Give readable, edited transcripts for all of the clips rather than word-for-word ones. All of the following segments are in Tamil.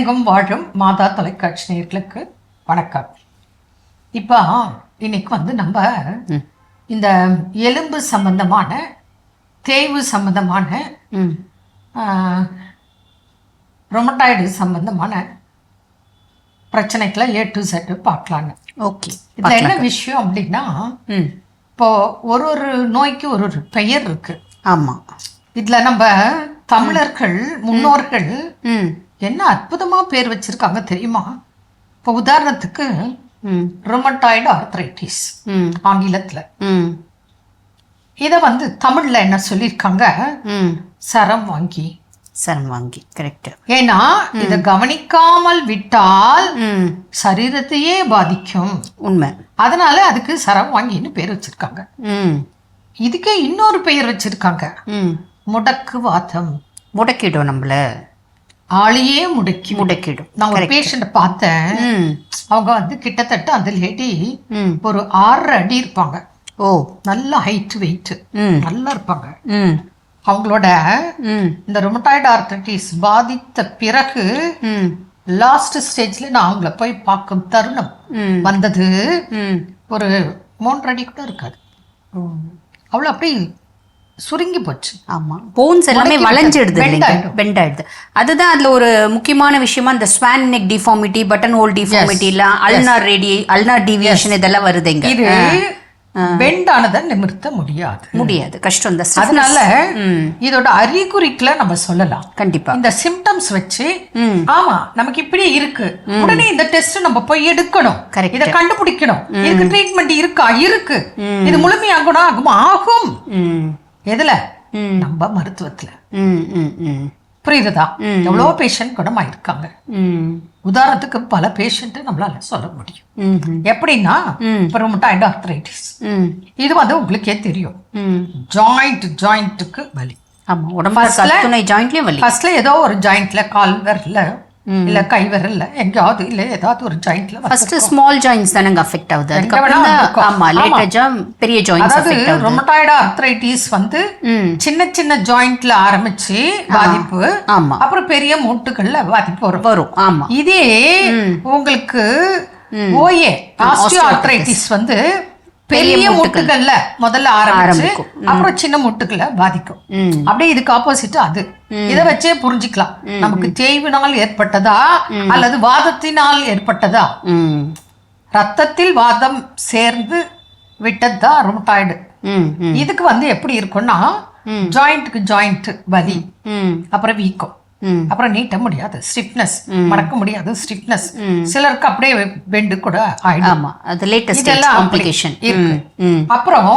உலகெங்கும் வாழும் மாதா தொலைக்காட்சி நேயர்களுக்கு வணக்கம். இப்போ இன்னைக்கு நம்ம இந்த எலும்பு சம்பந்தமான தேய்வு சம்பந்தமான ரொமட்டாய்டு சம்பந்தமான பிரச்சனைகளை A to Z பார்க்கலான்னு. ஓகே, இதில் என்ன விஷயம் அப்படின்னா, இப்போ ஒரு நோய்க்கு ஒரு பெயர் இருக்கு. ஆமாம். இதில் நம்ம தமிழர்கள் முன்னோர்கள் என்ன அற்புதமா பேர் வச்சிருக்காங்க தெரியுமா? இப்போ உதாரணத்துக்கு ரொமட்டாய்டு ஆர்த்ரைட்டிஸ் ஆங்கிலத்துல, இத தமிழ்ல என்ன சொல்லியிருக்காங்க? சரம் வாங்கி. சரம் வாங்கி, கரெக்ட். ஏன்னா இத கவனிக்காமல் விட்டால் சரீரத்தையே பாதிக்கும். உண்மை. அதனால அதுக்கு சரம் வாங்கின்னு பேர் வச்சிருக்காங்க. இதுக்கே இன்னொரு பெயர் வச்சிருக்காங்க, முடக்கு வாதம். முடக்கிடும், நம்மள ஆளையே முடக்கிடும். நான் ஒரு பேஷண்ட பார்த்தேன். அவங்க கிட்டத்தட்ட அந்த லேடி ஒரு 6 அடி இருப்பாங்க. ஓ, நல்ல ஹைட் வெயிட் நல்லா இருப்பாங்க. அவங்களோட இந்த ரொமட்டாய்டு ஆர்த்ரைட்டிஸ் பாதித்த பிறகு லாஸ்ட் ஸ்டேஜ்ல நான் அவங்கள போய் பார்க்கும் தருணம் வந்தது. ஒரு 3 அடி கூட இருக்காது. அவ்வளவு அப்படி சுருங்கி போச்சு. ஆமா, போன்ஸ் எல்லாமே வளைஞ்சிடுது, பெண்ட் ஆயிடுது. அதுதான் அதுல ஒரு முக்கியமான விஷயமா இந்த Swan neck deformity, button whole deformity, ulnar deviation இதெல்லாம் வருது. இங்க இது பெண்ட் ஆனதை நிமிர்த்த முடியாது, கஷ்டம். அதனால இதோட அறிகுறிகளை நம்ம சொல்லலாம். கண்டிப்பா இந்த சிம்டம்ஸ் வச்சு ஆமா நமக்கு இப்படி இருக்கு, உடனே இந்த டெஸ்ட் நம்ம போய் எடுக்கணும், இதை கண்டுபிடிக்கணும். இதுக்கு ட்ரீட்மெண்ட் இருக்கு, இது முழுமையாகணும், ஆகும். எதுல? நம்ம மருத்துவத்துல. புரியுதா? எவ்வளோ பேஷண்ட் குணமாயிருக்காங்க. உதாரணத்துக்கு பல பேஷண்ட் நம்மளால சொல்ல முடியும். எப்படின்னா, ரொமட்டாய்டு ஆர்த்ரைட்டிஸ் இது உங்களுக்கே தெரியும், ஜாயிண்ட்டுக்கு வலி. ஆமா, உடம்புல ஜாயிண்ட்லயே வலி. ஃபர்ஸ்ட்ல ஏதோ ஒரு ஜாயிண்ட்ல, கால் விரல்ல இல்ல கை விரல்ல எங்கயாவது இல்ல ஏதாவது ஒரு ஜாயிண்ட்ல. ஃபர்ஸ்ட் ஸ்மால் ஜாயின்ட்ஸ் தானங்க அஃபெக்ட் ஆகுது. அதுக்கப்புறம் ஆமா லேட்டரா பெரிய ஜாயிண்ட்ஸ் அஃபெக்ட் ஆகுது. ரொமட்டாய்டு ஆர்த்ரைட்டிஸ் சின்ன சின்ன ஜாயிண்ட்ல ஆரம்பிச்சு பாதிப்பு, அப்புறம் பெரிய மூட்டுகள்ல பாதிப்பு வரும். ஆமா, இதே உங்களுக்கு ஓஏ ஆஸ்டியோ ஆர்த்ரைட்டிஸ் பெரிய மூட்டுகள்ல முதல்ல ஆரம்பிச்சு அப்புறம் சின்ன மூட்டுகளை பாதிக்கும். அப்படியே இதுக்கு ஆப்போசிட் அது. இதை வச்சே புரிஞ்சுக்கலாம், நமக்கு தேய்வினால் ஏற்பட்டதா அல்லது வாதத்தினால் ஏற்பட்டதா. ரத்தத்தில் வாதம் சேர்ந்து விட்டதா ரொமட்டாய்டு. இதுக்கு எப்படி இருக்கும்னா, ஜாயிண்ட்டுக்கு ஜாயிண்ட் வலி, அப்புறம் வீக்கம், அப்புறம் நீட்ட முடியாது ஸ்டிஃப்னஸ், மடக்க முடியாது ஸ்டிஃப்னஸ், சிலருக்கு அப்படியே பெண்டு கூட ஆயிடும். அப்புறம்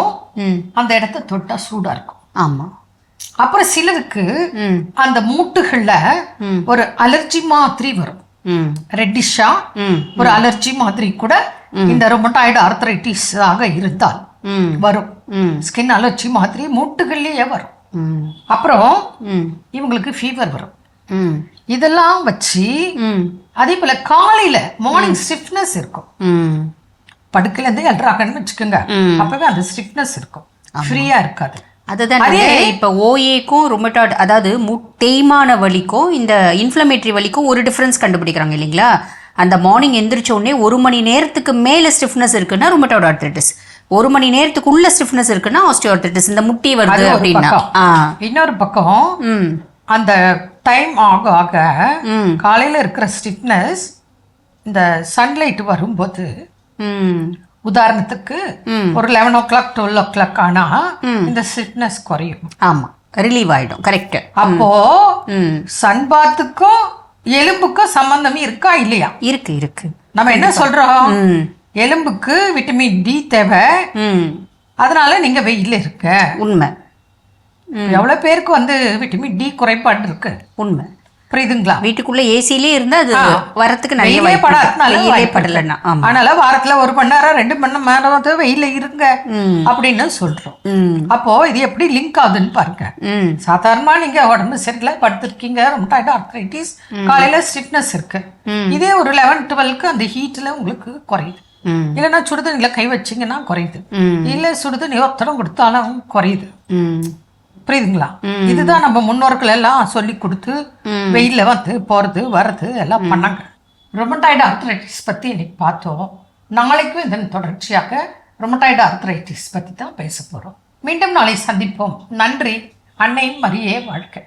அந்த இடத்த தொட்டா சூடா இருக்கும். ஆமா, அப்புறம் சிலருக்கு அந்த மூட்டுகள்ல ஒரு அலர்ஜி மாதிரி வரும், ரெட்டிஷா ஒரு அலர்ஜி மாதிரி கூட இந்த ரொமட்டாய்டு ஆர்த்ரைட்டிஸ் ஆக இருந்தால் வரும். ஸ்கின் அலர்ஜி மாதிரி மூட்டுகள்லயே வரும். அப்புறம் இவங்களுக்கு ஃபீவர் வரும். இதெல்லாம் வச்சு அதே போல காலையில மார்னிங் ஸ்டிஃப்னஸ் இருக்கும். படுக்கையில இருந்து எழுறாங்கன்னு வச்சுக்கோங்க, அப்பவே அந்த ஸ்டிஃப்னஸ் இருக்கும், ஃப்ரீயா இருக்காது. அதுதான் இப்ப ஓஏக்கும் ரொமட்டாய்டு, அதாவது தேய்மான வலிக்கும் இந்த இன்ஃப்ளமேட்டரி வலிக்கும் ஒரு டிஃபரன்ஸ் கண்டுபிடிக்கிறாங்க இல்லைங்களா? அந்த மார்னிங் எந்திரிச்ச உடனே 1 மணி நேரத்துக்கு மேல ஸ்டிஃப்னஸ் இருக்குன்னா ரொமட்டாய்டு ஆர்த்ரைட்டிஸ், 1 மணி நேரத்துக்கு உள்ள ஸ்டிஃப்னஸ் இருக்குன்னா ஆஸ்டியோ ஆர்த்ரைட்டிஸ். இந்த முட்டி வருது அப்படின்னா. இன்னொரு பக்கம் அந்த டைம் ஆக ஆக காலையில இருக்கிற ஸ்டிஃப்னஸ் இந்த சன்லைட் வரும்போது, உதாரணத்துக்கு ஒரு 11 o'clock 12 o'clock ஆனா இந்த ஸ்டிஃப்னஸ் குறையும். ஆமா, ரிலீவ் ஆயிடும். கரெக்ட். அப்போ சன் பாத்துக்கும் எலும்புக்கும் சம்பந்தம் இருக்கா இல்லையா? இருக்கு. நம்ம என்ன சொல்றோம், எலும்புக்கு விட்டமின் டி தேவை, அதனால நீங்க வெயில இருக்க. உண்மை. எவ்வளவு பேருக்கு விட்டமின் டி குறைபாடு இருக்கு. உண்மை. புரியுதுங்களா? வீட்டுக்குள்ள ஏசிலே இருந்தா அது வரத்துக்கு நிறைய படலன்னா, அதனால வாரத்துல 1 மணி நேரம் 2 மணி நேரம் வெயில இருங்க அப்படின்னு சொல்றோம். அப்போ இது எப்படி லிங்க் ஆகுதுன்னு பாருங்க. சாதாரணமா நீங்க உடம்பு சரியில்லை படுத்திருக்கீங்க, ரொமட்டாய்டு ஆர்த்ரைட்டிஸ், காலையில ஸ்டிஃப்னஸ் இருக்கு, இதே ஒரு 11-12க்கு அந்த ஹீட்ல உங்களுக்கு குறையுது. இல்லைன்னா சுடுதண்ணில கை வச்சிங்கன்னா குறையுது, இல்ல சுடுதண்ணி ஒத்தடம் கொடுத்தாலும் குறையுது. புரியுதுங்களா? இதுதான் நம்ம முன்னோர்கள் எல்லாம் சொல்லி கொடுத்து வெயில்ல வந்து போறது வர்றது எல்லாம் பண்ணாங்க. ரொமட்டாய்டு ஆர்த்ரைட்டிஸ் பத்தி இன்னைக்கு பார்த்தோம். நாளைக்கும் இதன் தொடர்ச்சியாக ரொமட்டாய்டு ஆர்த்ரைட்டிஸ் பத்தி தான் பேச போறோம். மீண்டும் நாளை சந்திப்போம். நன்றி. அன்னை மரியே வாழ்க.